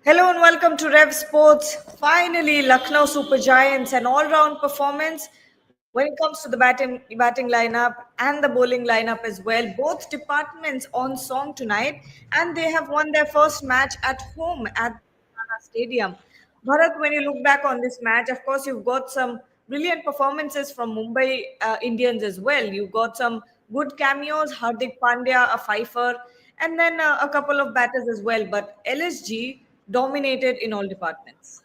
Hello and welcome to Rev Sports. Finally, Lucknow Super Giants, an all-round performance when it comes to the batting lineup and the bowling lineup as well. Both departments on song tonight, and they have won their first match at home at the Stadium. Bharat, when you look back on this match, of course, you've got some brilliant performances from Mumbai Indians as well. You've got some good cameos, Hardik Pandya, a fifer, and then a couple of batters as well. But LSG dominated in all departments.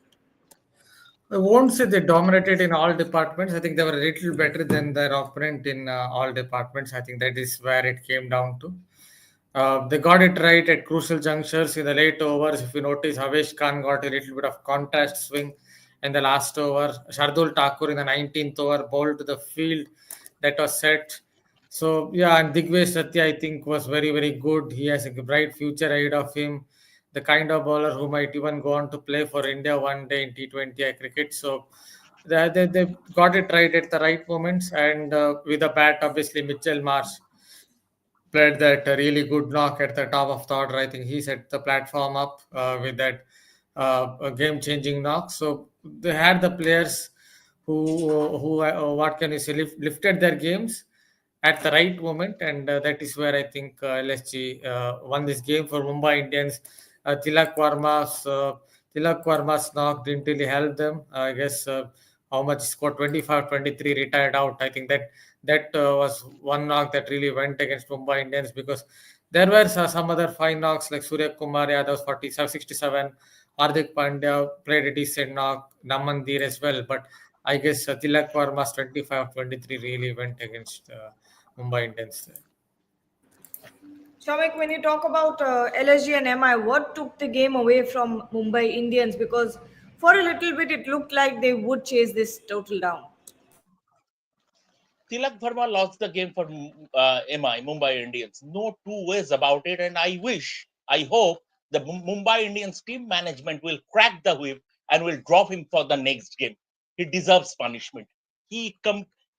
I won't say they dominated in all departments. I think they were a little better than their opponent in all departments. I think that is where it came down to. They got it right at crucial junctures in the late overs. If you notice, Havesh Khan got a little bit of contrast swing in the last over. Shardul Thakur in the 19th over bowled to the field that was set. So, yeah, and Digvej Satya, I think, was very, very good. He has a bright future ahead of him. The kind of bowler who might even go on to play for India one day in T20 cricket. So, they got it right at the right moments. And with the bat, obviously, Mitchell Marsh played that really good knock at the top of the order. I think he set the platform up with that game-changing knock. So they had the players who what can you say, lifted their games at the right moment, and that is where I think LSG won this game for Mumbai Indians. Tilak Varma's knock didn't really help them. I guess how much score 25-23 retired out. I think that was one knock that really went against Mumbai Indians because there were some other fine knocks like Surya Kumar Yadav 47, 67, Hardik Pandya played a decent knock, Namandir as well. But I guess Tilak Varma's 25-23 really went against Mumbai Indians there. Shamik, when you talk about LSG and MI, what took the game away from Mumbai Indians? Because for a little bit, it looked like they would chase this total down. Tilak Varma lost the game for Mumbai Indians. No two ways about it. And I hope the Mumbai Indians team management will crack the whip and will drop him for the next game. He deserves punishment. He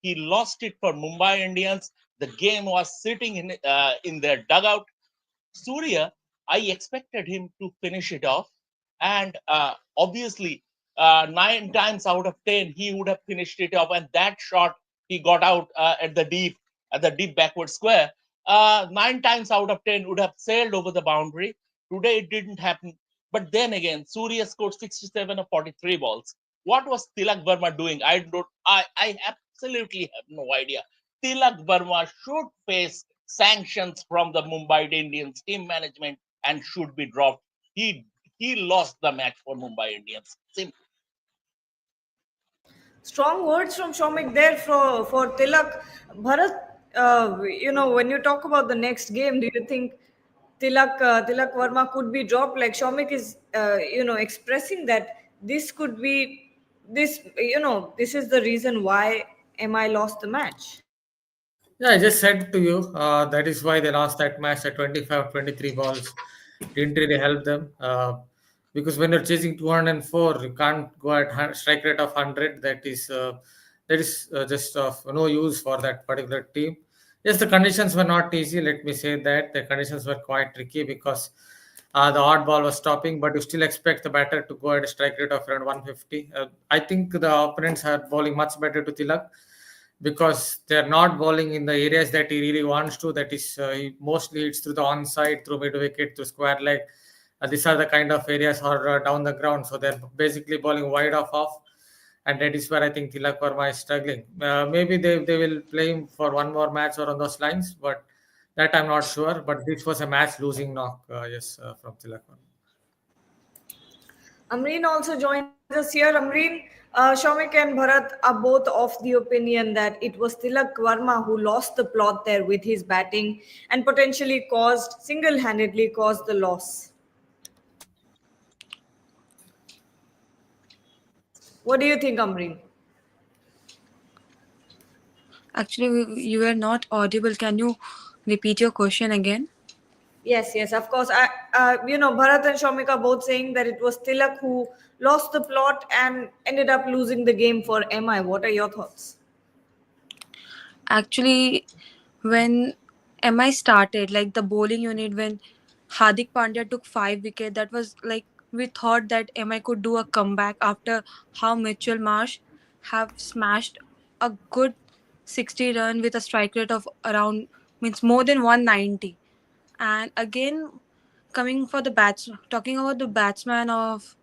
lost it for Mumbai Indians. The game was sitting in their dugout. Surya, I expected him to finish it off. And obviously, 9 times out of 10, he would have finished it off. And that shot he got out at the deep backward square. 9 times out of 10 would have sailed over the boundary. Today it didn't happen. But then again, Surya scored 67 of 43 balls. What was Tilak Varma doing? I absolutely have no idea. Tilak Varma should face sanctions from the Mumbai Indians team management and should be dropped. He lost the match for Mumbai Indians. Simple. Strong words from Shomik there for Tilak. Bharat, when you talk about the next game, do you think Tilak Varma could be dropped? Like Shomik is, expressing that this could be this is the reason why MI lost the match. Yeah, I just said to you that is why they lost that match at 25-23 balls. Didn't really help them because when you're chasing 204, you can't go at strike rate of 100. That is just of no use for that particular team. Yes, the conditions were not easy. Let me say that the conditions were quite tricky because the odd ball was stopping, but you still expect the batter to go at a strike rate of around 150. I think the opponents are bowling much better to Tilak because they're not bowling in the areas that he really wants to. That is, he mostly hits through the onside, through mid wicket, through square leg. These are the kind of areas or down the ground. So they're basically bowling wide off. And that is where I think Tilak Varma is struggling. Maybe they will play him for one more match or on those lines, but that I'm not sure. But this was a match losing knock, yes, from Tilak Varma. Amreen also joins us here. Amreen, Shomik and Bharat are both of the opinion that it was Tilak Varma who lost the plot there with his batting and potentially single-handedly caused the loss. What do you think, Amreen? Actually, you were not audible. Can you repeat your question again? Yes, of course. Bharat and Shomik are both saying that it was Tilak who lost the plot and ended up losing the game for MI. What are your thoughts? Actually, when MI started, like the bowling unit, when Hardik Pandya took 5 wickets, that was like we thought that MI could do a comeback after how Mitchell Marsh have smashed a good 60 run with a strike rate of around means more than 190. And again, coming for the bats, talking about the batsman of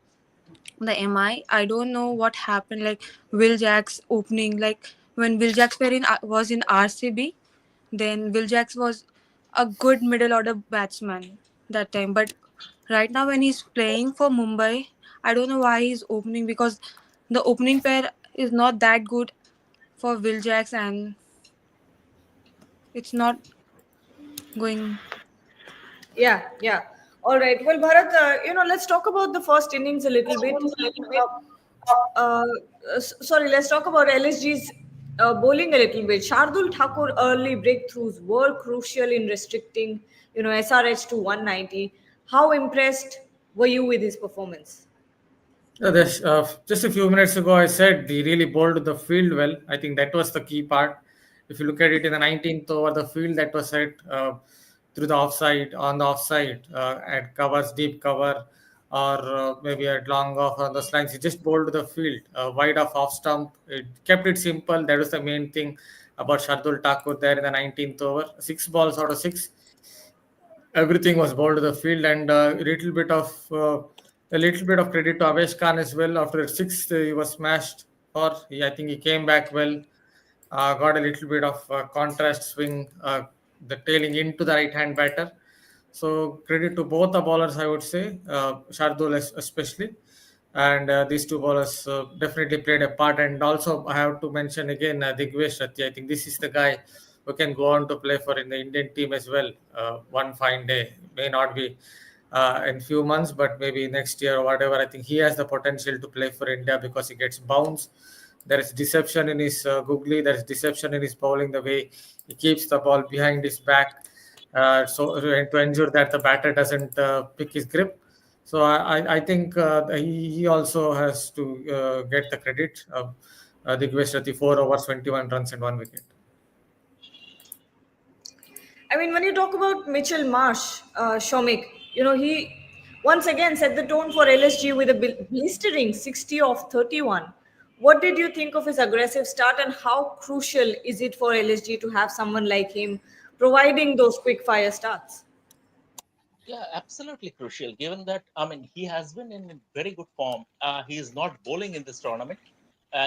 the I don't know what happened. Like Will Jacks opening, like when Will Jacks was in RCB, then Will Jacks was a good middle order batsman that time. But right now when he's playing for Mumbai, I don't know why he's opening because the opening pair is not that good for Will Jacks and it's not going. Yeah, yeah. All right. Well, Bharat, let's talk about the first innings a little bit. Uh, Sorry, let's talk about LSG's bowling a little bit. Shardul Thakur early breakthroughs were crucial in restricting, SRH to 190. How impressed were you with his performance? Just a few minutes ago, I said he really bowled the field well. I think that was the key part. If you look at it in the 19th over, the field that was set through the offside, on the offside, at covers, deep cover, or maybe at long off on those lines, he just bowled the field wide off stump. It kept it simple. That was the main thing about Shardul Thakur there in the 19th over. 6 balls out of six, everything was bowled to the field, and a little bit of credit to Avesh Khan as well. After the sixth, he was smashed, or I think he came back well. Got a little bit of contrast swing, the tailing into the right hand batter. So credit to both the bowlers, I would say, Shardul especially, and these two bowlers definitely played a part. And also, I have to mention again Digvesh Rathy. I think this is the guy who can go on to play for in the Indian team as well. One fine day, may not be in few months, but maybe next year or whatever. I think he has the potential to play for India because he gets bounce. There is deception in his googly. There is deception in his bowling. The way he keeps the ball behind his back, so to ensure that the batter doesn't pick his grip. So I think he also has to get the credit. Digvesh Rathy, 4 overs, 21 runs and 1 wicket. I mean, when you talk about Mitchell Marsh, Shomik, he once again set the tone for LSG with a blistering 60 of 31. What did you think of his aggressive start, and how crucial is it for LSG to have someone like him providing those quick fire starts? Yeah, absolutely crucial. Given that, I mean, he has been in very good form. He is not bowling in this tournament,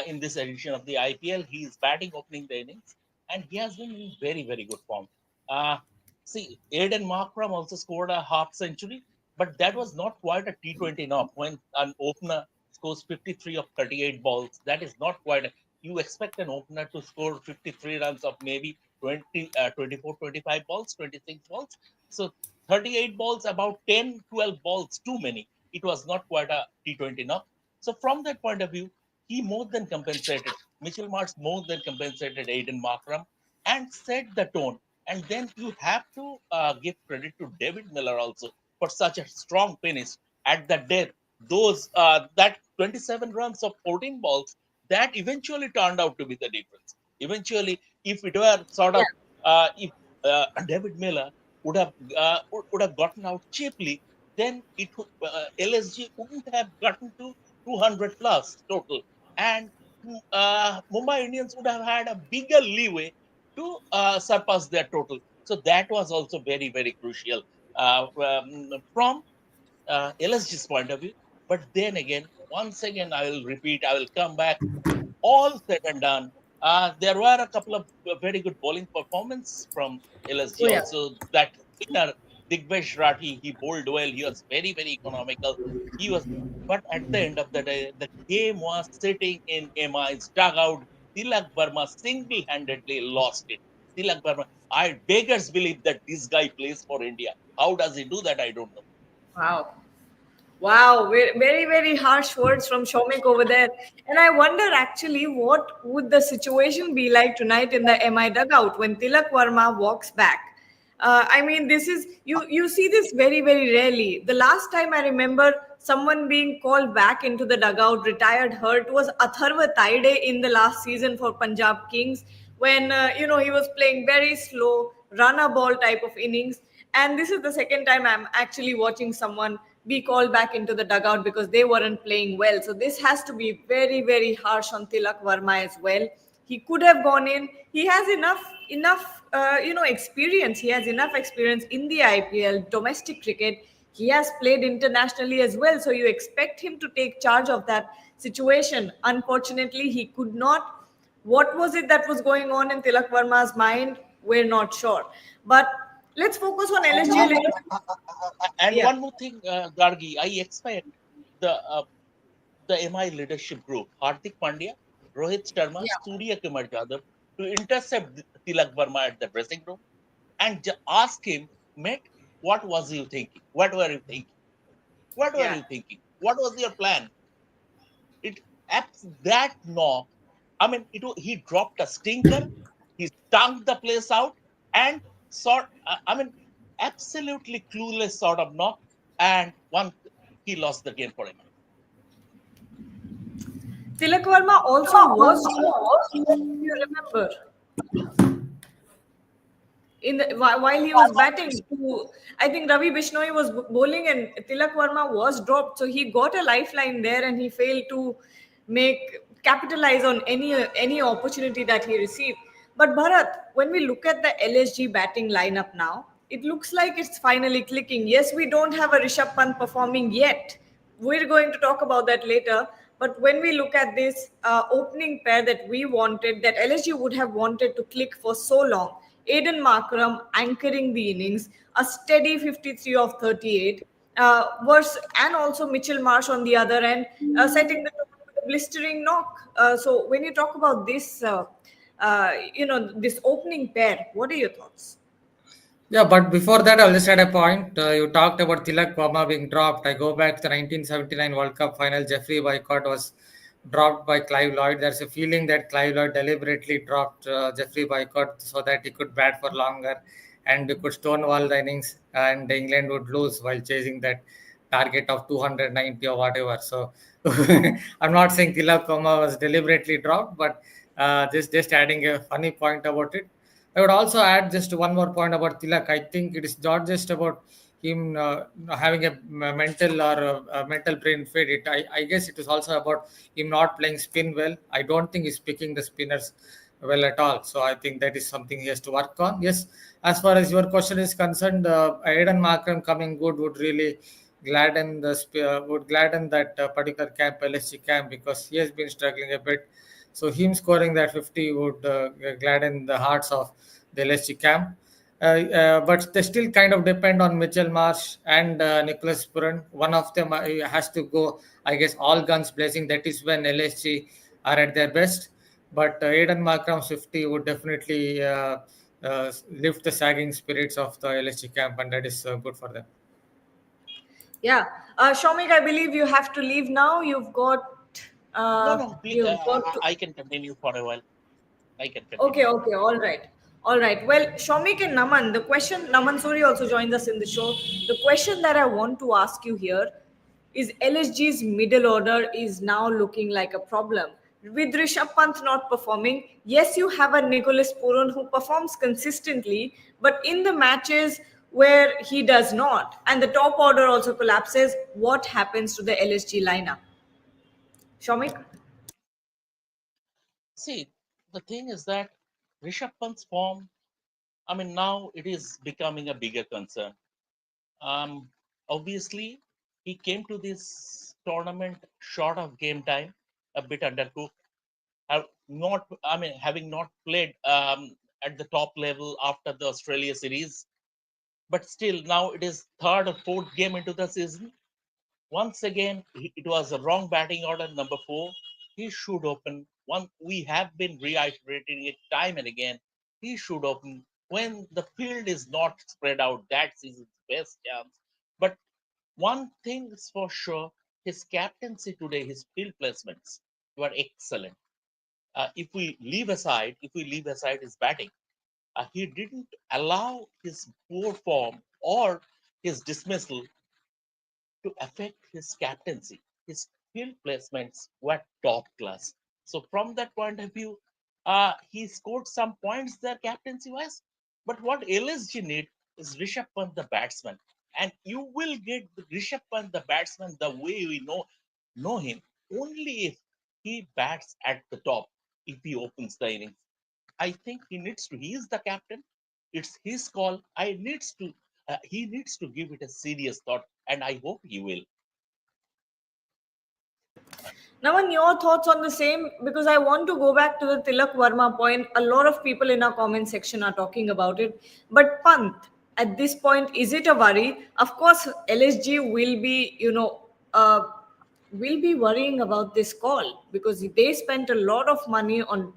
in this edition of the IPL. He is batting opening the innings, and he has been in very, very good form. Uh, See, Aiden Markram also scored a half century, but that was not quite a T20 knock. When an opener scores 53 of 38 balls, that is not quite. You expect an opener to score 53 runs of maybe 20, 24, 25 balls, 26 balls. So 38 balls, about 10, 12 balls too many. It was not quite a T20 knock. So from that point of view, he more than compensated. Mitchell Marsh more than compensated Aiden Markram and set the tone. And then you have to give credit to David Miller also for such a strong finish at the death. Those that 27 runs of 14 balls, that eventually turned out to be the difference. Eventually, if it were sort Yeah. of if David Miller would have gotten out cheaply, then LSG wouldn't have gotten to 200 plus total, and Mumbai Indians would have had a bigger leeway to surpass their total. So that was also very, very crucial from LSG's point of view. But then again, once again, I will repeat, I will come back. All said and done, there were a couple of very good bowling performance from LSG Oh, yeah. also. That spinner, Digvesh Rathi, he bowled well. He was very, very economical. He was, but at the end of the day, the game was sitting in MI's dugout. Tilak Varma single-handedly lost it. Tilak Varma, I beggars believe that this guy plays for India. How does he do that? I don't know. Wow. Wow, very, very harsh words from Shomik over there. And I wonder actually what would the situation be like tonight in the MI dugout when Tilak Varma walks back. I mean, this is you see this very, very rarely. The last time I remember someone being called back into the dugout, retired hurt, was Atharva Taide in the last season for Punjab Kings when he was playing very slow, run a ball type of innings. And this is the second time I'm actually watching someone be called back into the dugout because they weren't playing well. So this has to be very, very harsh on Tilak Varma as well. He could have gone in. He has enough experience. He has enough experience in the IPL, domestic cricket. He has played internationally as well. So you expect him to take charge of that situation. Unfortunately, he could not. What was it that was going on in Tilak Varma's mind? We're not sure. But let's focus on LSG a little bit. And Yeah. one more thing, Gargi, I expect the uh, the MI leadership group, Hardik Pandya, Rohit Sharma, Yeah. Surya Kumar Yadav, to intercept Tilak Verma at the dressing room and ask him, mate, what was you thinking? What were you thinking? What were Yeah. you thinking? What was your plan? It that knock. I mean, he dropped a stinker. He stunk the place out and I mean, absolutely clueless sort of knock. And one, he lost the game for him. Tilak Varma also was dropped, if you remember, while he was batting. I think Ravi Bishnoi was bowling and Tilak Varma was dropped. So he got a lifeline there and he failed to make capitalize on any opportunity that he received. But Bharat, when we look at the LSG batting lineup now, it looks like it's finally clicking. Yes, we don't have a Rishabh Pant performing yet. We're going to talk about that later. But when we look at this opening pair that we wanted, that LSG would have wanted to click for so long, Aiden Markram anchoring the innings, a steady 53 of 38, and also Mitchell Marsh on the other end, setting the tone with a blistering knock. So when you talk about this opening pair, what are your thoughts? Yeah, but before that, I'll just add a point. You talked about Tilak Verma being dropped. I go back to the 1979 World Cup final. Jeffrey Boycott was dropped by Clive Lloyd. There's a feeling that Clive Lloyd deliberately dropped Jeffrey Boycott so that he could bat for longer and we could stonewall the innings and England would lose while chasing that target of 290 or whatever. So I'm not saying Tilak Verma was deliberately dropped, but just adding a funny point about it. I would also add just one more point about Tilak. I think it is not just about him having a mental or a mental brain fade. I guess it is also about him not playing spin well. I don't think he's picking the spinners well at all. So I think that is something he has to work on. Yes, as far as your question is concerned, Aiden Markram coming good would really would gladden that particular camp, LSG camp, because he has been struggling a bit. So him scoring that 50 would gladden the hearts of the LSG camp. But they still kind of depend on Mitchell Marsh and Nicholas Puran. One of them has to go, I guess, all guns blazing. That is when LSG are at their best. But Aiden Markram's 50 would definitely lift the sagging spirits of the LSG camp, and that is good for them. Yeah. Shomik, I believe you have to leave now. No, no, You've got to. I can continue for a while. I can Okay, continue. okay, all right. All right. Well, Shomik and Naman Suri also joined us in the show. The question that I want to ask you here is LSG's middle order is now looking like a problem. With Rishabh Pant not performing, yes, you have a Nicholas Puran who performs consistently, but in the matches where he does not, and the top order also collapses, what happens to the LSG lineup? Shomik? See, the thing is that Rishabh Pant's form, I mean, now it is becoming a bigger concern. Um, Obviously, he came to this tournament short of game time, a bit undercooked. Have not, I mean, having not played at the top level after the Australia series, but still now it is third or fourth game into the season. Once again, it was a wrong batting order, number four. He should open. One, we have been reiterating it time and again. He should open when the field is not spread out. That's his best chance. But one thing is for sure, his captaincy today, his field placements were excellent. If we leave aside his batting, he didn't allow his poor form or his dismissal to affect his captaincy. His field placements were top class. So from that point of view, he scored some points there captaincy wise. But what LSG need is Rishabh Pant, the batsman. and you will get the Rishabh Pant, the batsman, the way we know him, only if he bats at the top, if he opens the innings. I think he needs to. He is the captain. It's his call. I needs to. He needs to give it a serious thought, and I hope he will. Naman, your thoughts on the same? Because I want to go back to the Tilak Varma point. A lot of people in our comment section are talking about it. But Pant, at this point, is it a worry? Of course, LSG will be, will be worrying about this call because they spent a lot of money on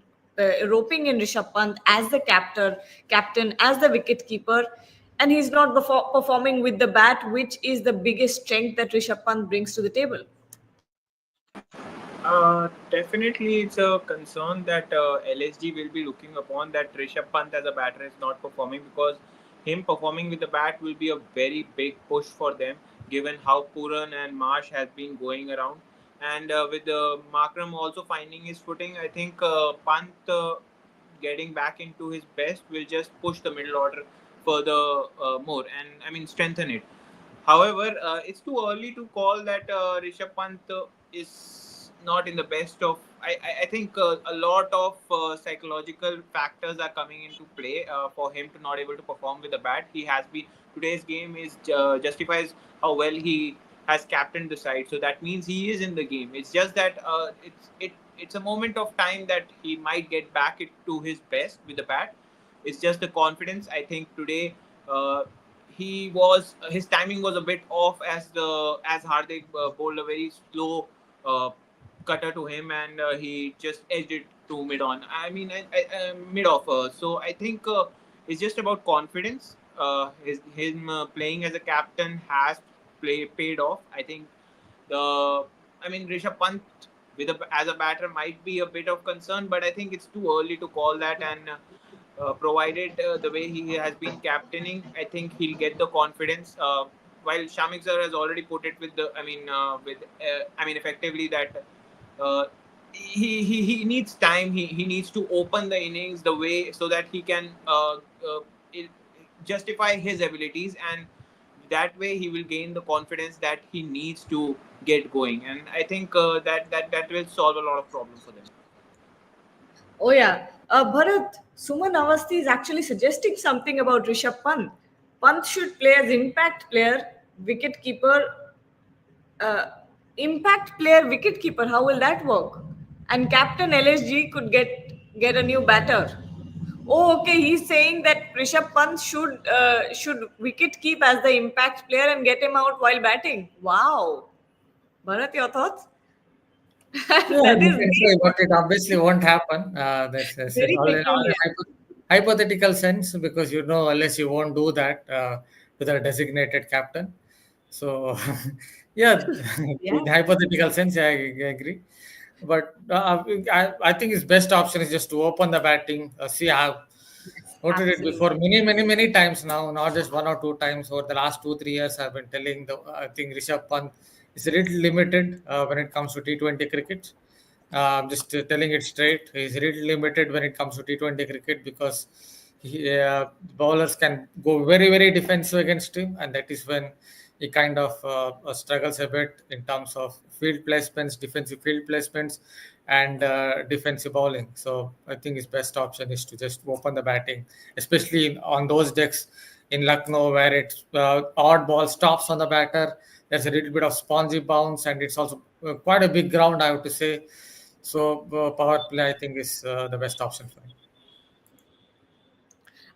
roping in Rishabh Pant as the captain, as the wicket keeper, and he's not performing with the bat, which is the biggest strength that Rishabh Pant brings to the table. Definitely, it's a concern that LSG will be looking upon that Rishabh Pant as a batter is not performing because him performing with the bat will be a very big push for them given how Puran and Marsh has been going around. And with Markram also finding his footing, I think Pant getting back into his best will just push the middle order further more and I mean strengthen it. However, it's too early to call that Rishabh Pant is not in the best of. I think a lot of psychological factors are coming into play for him to not able to perform with the bat. He has been today's game is justifies how well he has captained the side. So that means he is in the game. It's just that it's a moment of time that he might get back to his best with the bat. It's just the confidence. I think today. He was his timing was a bit off as Hardik bowled a very slow uh, cutter to him and he just edged it to mid on. I mean mid off. So I think it's just about confidence. Him playing as a captain has paid off. I think the I mean Rishabh Pant as a batter might be a bit of concern, but I think it's too early to call that and. Provided the way he has been captaining, I think he'll get the confidence. While Shamik sir has already put it with the, I mean, effectively that uh, he needs time. He needs to open the innings the way so that he can it, justify his abilities, and that way he will gain the confidence that he needs to get going. And I think that will solve a lot of problems for them. Oh yeah, Bharat, Suman Avasti is actually suggesting something about Rishabh Pant. Pant should play as impact player, wicket keeper, uh, impact player, wicket keeper. How will that work? And captain LSG could get a new batter. Oh, okay. He's saying that Rishabh Pant should wicket keep as the impact player and get him out while batting. Wow, Bharat, your thoughts? Yeah, That you is can deep. say, but it obviously won't happen. That's Very all in peculiar. hypothetical sense because unless you won't do that with a designated captain. So, yeah, Yeah, in hypothetical sense, yeah, I agree. But I think his best option is just to open the batting. See, I've noted it absolutely. before many times now, not just one or two times over the last 2 3 years. I've been telling I think Rishabh Pant is a little limited when it comes to T20 cricket. I'm just telling it straight. He's really limited when it comes to T20 cricket because bowlers can go very defensive against him, and that is when he kind of struggles a bit in terms of field placements, defensive field placements, and defensive bowling. So I think his best option is to just open the batting, especially on those decks in Lucknow where it's odd ball stops on the batter. There's a little bit of spongy bounce, and it's also quite a big ground, I have to say. So power play, I think, is the best option for him.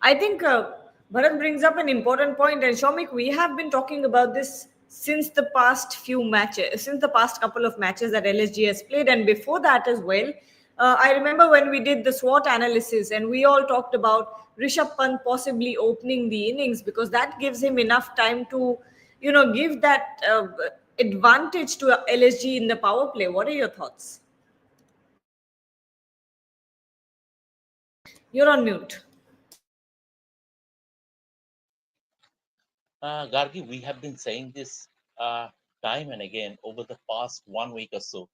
I think Bharat brings up an important point, and Shomik, we have been talking about this since the past few matches, since the past couple of matches that LSG has played, and before that as well. I remember when we did the SWOT analysis, and we all talked about Rishabh Pant possibly opening the innings because that gives him enough time to, give that advantage to LSG in the power play. What are your thoughts? You're on mute. Gargi, we have been saying this time and again over the past 1 week or so.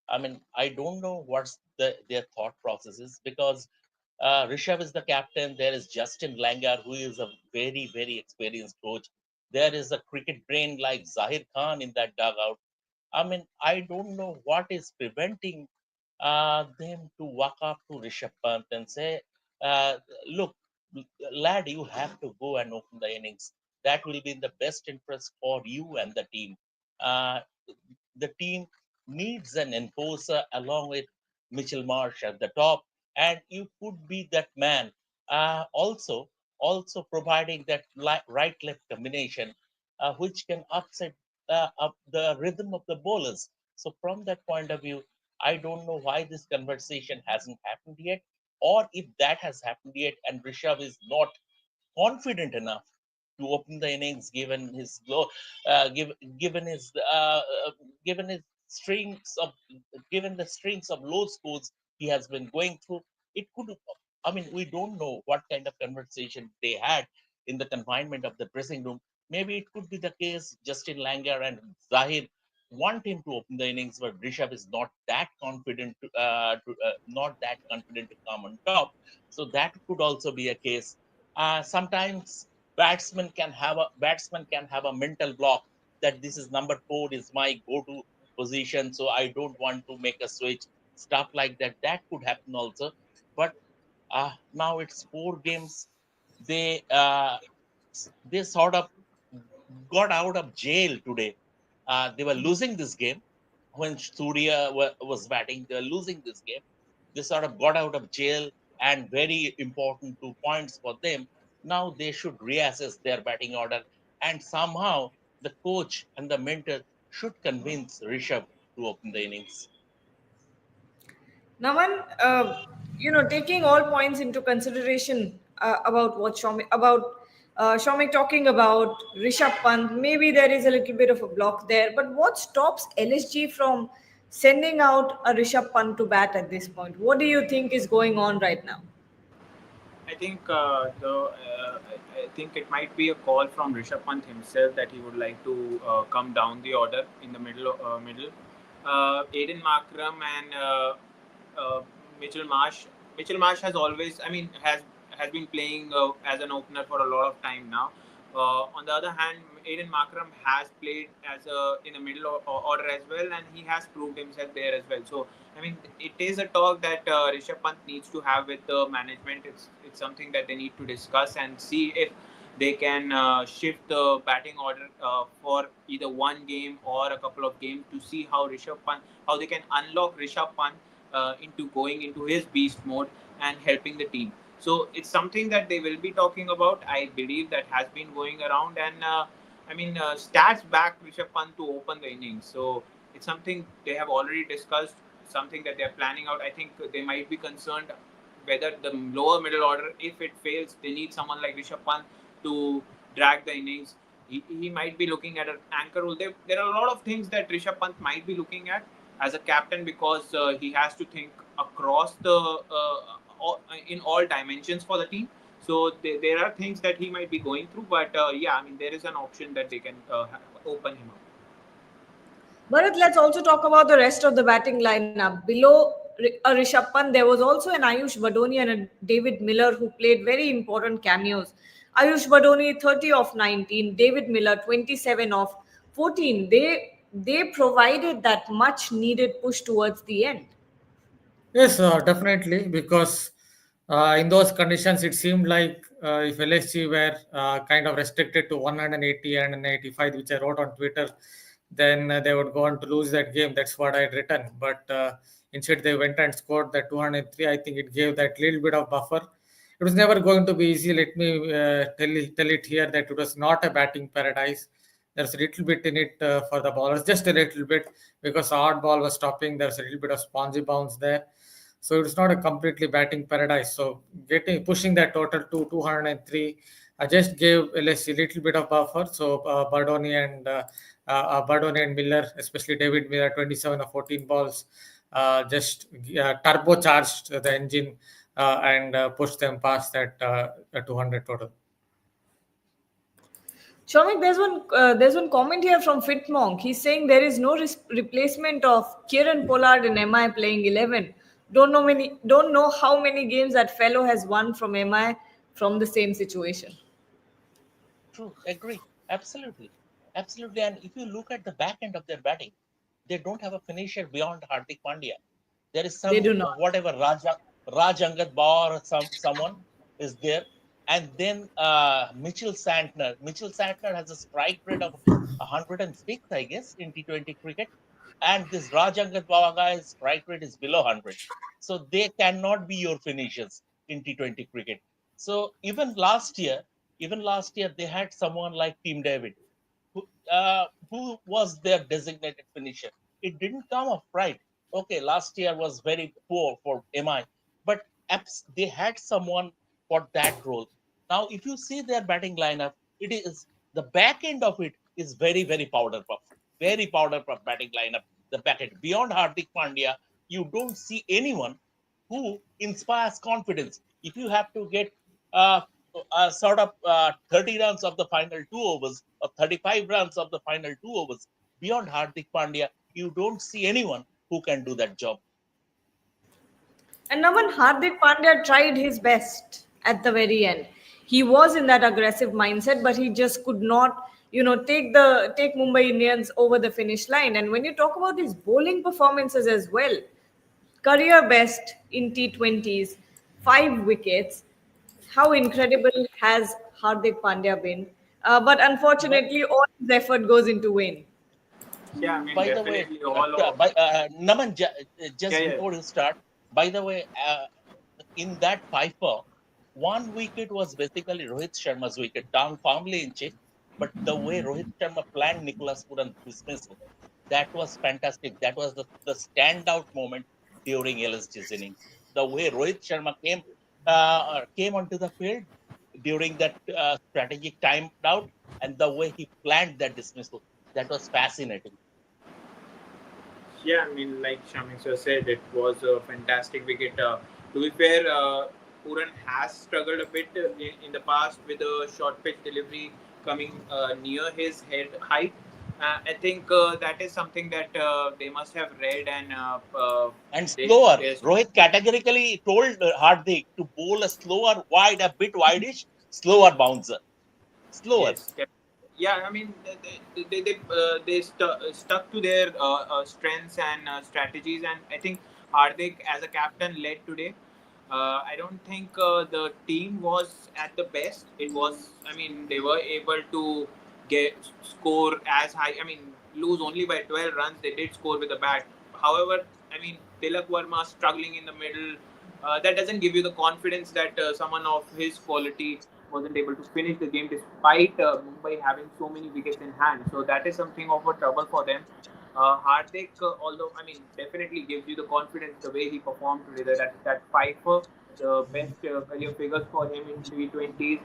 I mean, I don't know what's their thought process is because Rishabh is the captain. There is Justin Langer, who is a very experienced coach. there is a cricket brain like Zahir Khan in that dugout. I mean, I don't know what is preventing them to walk up to Rishabh Pant and say, uh, look, lad, you have to go and open the innings. That will be in the best interest for you and the team. Uh, the team needs an enforcer along with Mitchell Marsh at the top, and you could be that man. Also providing that right-left combination, which can upset up the rhythm of the bowlers. So from that point of view, I don't know why this conversation hasn't happened yet, or if that has happened yet, and Rishabh is not confident enough to open the innings given his low, given his given his strings of given the strings of low scores he has been going through. It could, I mean, we don't know what kind of conversation they had in the confinement of the dressing room. Maybe it could be the case Justin Langer and Zahir want him to open the innings, but Rishabh is not that confident not that confident to come on top. So that could also be a case. Sometimes batsman can have a mental block that this is number 4 is my go-to position, so I don't want to make a switch. Stuff like that could happen also. But now it's 4 games. They uh, they sort of got out of jail today. They were losing this game when Surya was batting. They were losing this game. They sort of got out of jail, and very important 2 points for them. Now they should reassess their batting order, and somehow the coach and the mentor should convince Rishabh to open the innings. Naman, taking all points into consideration about what Shomik talking about Rishabh Pant, maybe there is a little bit of a block there. But what stops LSG from sending out a Rishabh Pant to bat at this point? What do you think is going on right now? I think I think it might be a call from Rishabh Pant himself that he would like to come down the order in the middle. Aiden Markram and uh, Mitchell Marsh. Mitchell Marsh has always, I mean, has been playing as an opener for a lot of time now. On the other hand, Aiden Markram has played as in the middle order as well, and he has proved himself there as well. So, I mean, it is a talk that Rishabh Pant needs to have with the management. It's something that they need to discuss and see if they can shift the batting order for either one game or a couple of games to see how they can unlock Rishabh Pant into going into his beast mode and helping the team. So it's something that they will be talking about. I believe that has been going around, and stats back Rishabh Pant to open the innings. So it's something they have already discussed, something that they are planning out. I think they might be concerned whether the lower middle order, if it fails, they need someone like Rishabh Pant to drag the innings. He might be looking at an anchor role. There are a lot of things that Rishabh Pant might be looking at as a captain because he has to think across in all dimensions for the team. So there are things that he might be going through, but yeah, I mean there is an option that they can open him up. Bharat, let's also talk about the rest of the batting lineup. Below Rishabh Pant, there was also an Ayush Badoni and a David Miller who played very important cameos. Ayush Badoni, 30 of 19, David Miller, 27 of 14. They provided that much needed push towards the end. Yes, definitely, because in those conditions, it seemed like if LSG were kind of restricted to 180 and 85, which I wrote on Twitter, then they would go on to lose that game. That's what I had written. But instead, they went and scored that 203. I think it gave that little bit of buffer. It was never going to be easy. Let me tell it here that it was not a batting paradise. There's a little bit in it for the bowlers, just a little bit, because odd ball was stopping. There's a little bit of spongy bounce there, so it's not a completely batting paradise. So getting pushing that total to 203, I just gave LSC a little bit of buffer. So Bardoni and Miller, especially David Miller, 27 or 14 balls, just turbocharged the engine and pushed them past that 200 total. Shomik, there's one comment here from Fitmonk. He's saying there is no replacement of Kieran Pollard in MI playing 11. Don't know how many games that fellow has won from MI from the same situation. True, agree. Absolutely. Absolutely. And if you look at the back end of their batting, they don't have a finisher beyond Hardik Pandya. There is They some do not. whatever Raj Angad Bauer or someone is there, and then Mitchell Santner. Mitchell Santner has a strike rate of 106, I guess, in T20 cricket, and this Raj Angad Bauer guy's strike rate is below 100. So they cannot be your finishers in T20 cricket. So even last year they had someone like Tim David who was their designated finisher. It didn't come up right. Okay, last year was very poor for MI, but they had someone for that role. Now, if you see their batting lineup, it is the back end of it is very powder puff, very powder puff batting lineup. The back end beyond Hardik Pandya, you don't see anyone who inspires confidence. If you have to get uh, sort of 30 runs of the final 2 overs or 35 runs of the final 2 overs. Beyond Hardik Pandya, you don't see anyone who can do that job. And Naman, Hardik Pandya tried his best at the very end. He was in that aggressive mindset, but he just could not, take Mumbai Indians over the finish line. And when you talk about his bowling performances as well, career best in T20s, 5 wickets. How incredible has Hardik Pandya been? But But unfortunately, all his effort goes into win. Yeah, I mean by the way, definitely all of Naman, yeah, just yeah. before you start, by the way, in that fifer, one wicket was basically Rohit Sharma's wicket, down firmly in check. But the way Rohit Sharma planned Nicholas Puran's dismissal, that was fantastic. That was the standout moment during LSG's innings. The way Rohit Sharma came onto the field during that strategic time out, and the way he planned that dismissal, that was fascinating. Yeah, I mean, like Shamik sir said, it was a fantastic wicket. To be fair, Puran has struggled a bit in the past with a short pitch delivery coming near his head height. I think that is something that they must have read and And they slower. yes, Rohit categorically told Hardik to bowl a slower, wide, a bit wideish, slower bouncer. Slower. yes. Yeah, I mean, they stuck to their strengths and strategies, and I think Hardik, as a captain, led today. I don't think the team was at the best. It was, I mean, they were able to get score as high. I mean, lose only by 12 runs. They did score with a bat. However, I mean, Tilak Varma struggling in the middle. That doesn't give you the confidence that someone of his quality wasn't able to finish the game despite Mumbai having so many wickets in hand. So that is something of a trouble for them. Hardik, although I mean, definitely gives you the confidence the way he performed today. That fifer, the best career figures for him in T20s.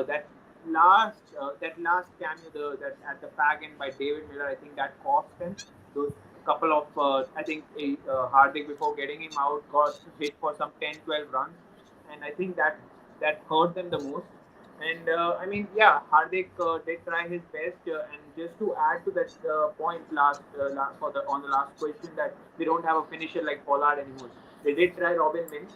That last cameo, that at the fag end by David Miller, I think that cost him. Those couple of I think Hardik before getting him out got hit for some 10-12 runs, and I think that hurt them the most. And I mean, yeah, Hardik did try his best. And just to add to that point, for the on the last question, that they don't have a finisher like Pollard anymore. They did try Robin Mins,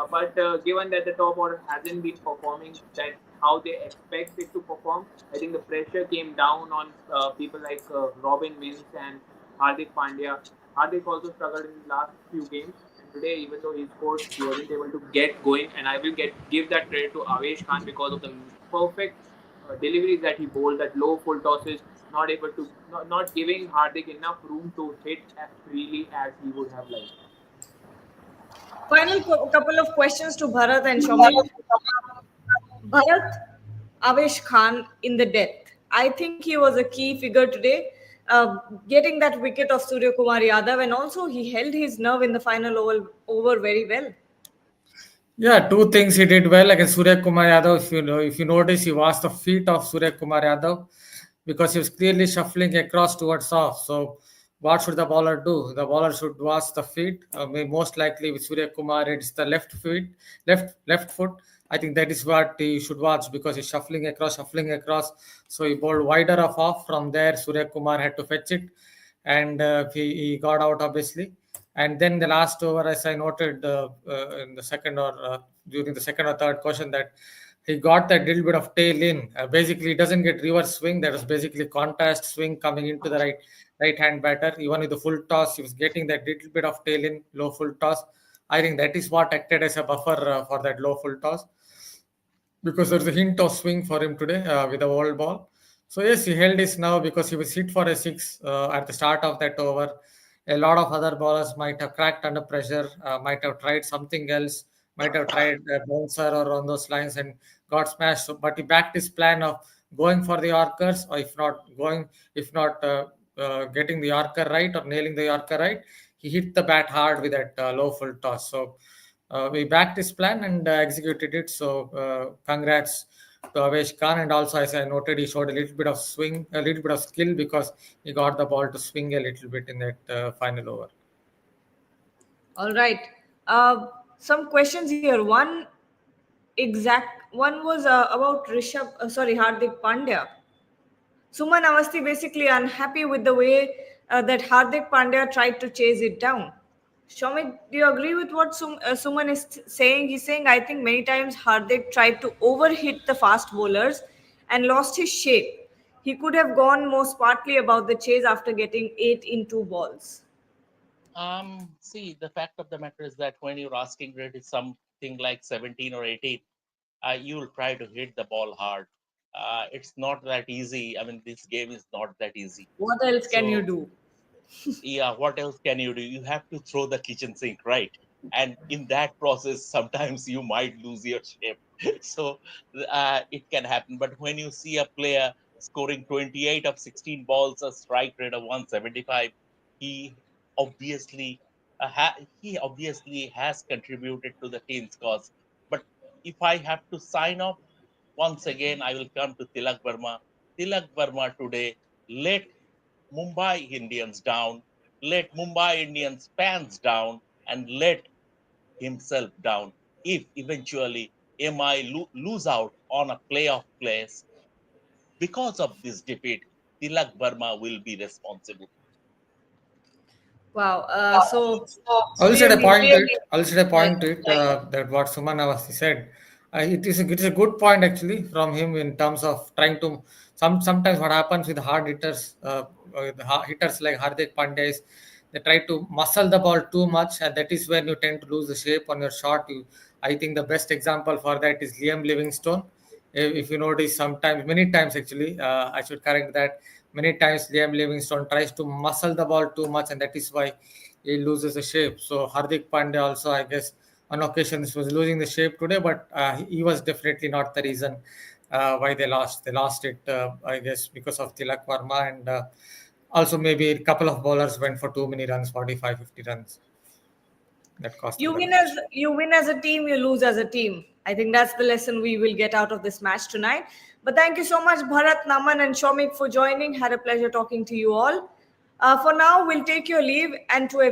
but given that the top order hasn't been performing that how they expect it to perform, I think the pressure came down on people like Robin Mins and Hardik Pandya. Hardik also struggled in the last few games, and today, even though he scored, he wasn't able to get going. And I will give that credit to Avesh Khan because of the perfect deliveries that he bowled, that low full tosses, not giving Hardik enough room to hit as freely as he would have liked. Final couple of questions to Bharat and Shomik. Bharat, Avesh Khan in the death. I think he was a key figure today, getting that wicket of Surya Kumar Yadav, and also he held his nerve in the final over very well. Yeah, two things he did well against Surya Kumar Yadav. If you notice, he was the feet of Surya Kumar Yadav because he was clearly shuffling across towards off. So, what should the bowler do? The bowler should watch the feet. Most likely with Surya Kumar, it's the left feet, left foot. I think that is what he should watch because he's shuffling across, shuffling across. So he bowled wider of off. From there, Surya Kumar had to fetch it, and he got out obviously. And then the last over, as I noted in the second or during the second or third question, that he got that little bit of tail in. Basically, he doesn't get reverse swing. That was basically contrast swing coming into the right hand batter. Even with the full toss, he was getting that little bit of tail in, low full toss. I think that is what acted as a buffer for that low full toss, because there's a hint of swing for him today with a wall ball. So yes, he held his nerve because he was hit for a six at the start of that over. A lot of other bowlers might have cracked under pressure, might have tried something else, might have tried a bouncer or on those lines and got smashed. So, but he backed his plan of going for the Yorkers, or if not getting the Yorker right or nailing the Yorker right, he hit the bat hard with that low full toss. So we backed his plan and executed it. So congrats to Avesh Khan. And also, as I noted, he showed a little bit of swing, a little bit of skill because he got the ball to swing a little bit in that final over. All right. Some questions here. One was about Hardik Pandya. Suman Avasti basically unhappy with the way that Hardik Pandya tried to chase it down. Shomit, do you agree with what Suman is saying? He's saying, I think many times Hardik tried to overhit the fast bowlers and lost his shape. He could have gone more smartly about the chase after getting 8 in 2 balls. See, the fact of the matter is that when your asking rate is something like 17 or 18, you'll try to hit the ball hard. It's not that easy. I mean, this game is not that easy. What else can you So, do? yeah, what else can you do? You have to throw the kitchen sink, right? And in that process, sometimes you might lose your shape. So it can happen. But when you see a player scoring 28 of 16 balls, a strike rate of 175, he obviously he obviously has contributed to the team's cause. But if I have to sign off, once again, I will come to Tilak Varma. Tilak Varma today let Mumbai Indians down, let Mumbai Indians fans down, and let himself down. If eventually MI lose out on a playoff place because of this defeat, Tilak Verma will be responsible. Wow. So I'll set a really, point to it. really, I'll set a like, point to it that what Suman Awasthi said. It is a good point actually from him in terms of trying to sometimes what happens with hard hitters, with hitters like Hardik Pandya is they try to muscle the ball too much, and that is when you tend to lose the shape on your shot. I think the best example for that is Liam Livingstone. If you notice, sometimes, many times actually, I should correct that. Many times Liam Livingstone tries to muscle the ball too much, and that is why he loses the shape. So Hardik Pandya also, I guess, on occasions was losing the shape today, but he was definitely not the reason why they lost. They lost it, I guess, because of Tilak Varma, and also maybe a couple of bowlers went for too many runs, 45, 50 runs. That cost them you the win match. as you win as a team, you lose as a team. I think that's the lesson we will get out of this match tonight. But thank you so much, Bharat, Naman, and Shomik for joining. Had a pleasure talking to you all. For now, we'll take your leave, and to everyone.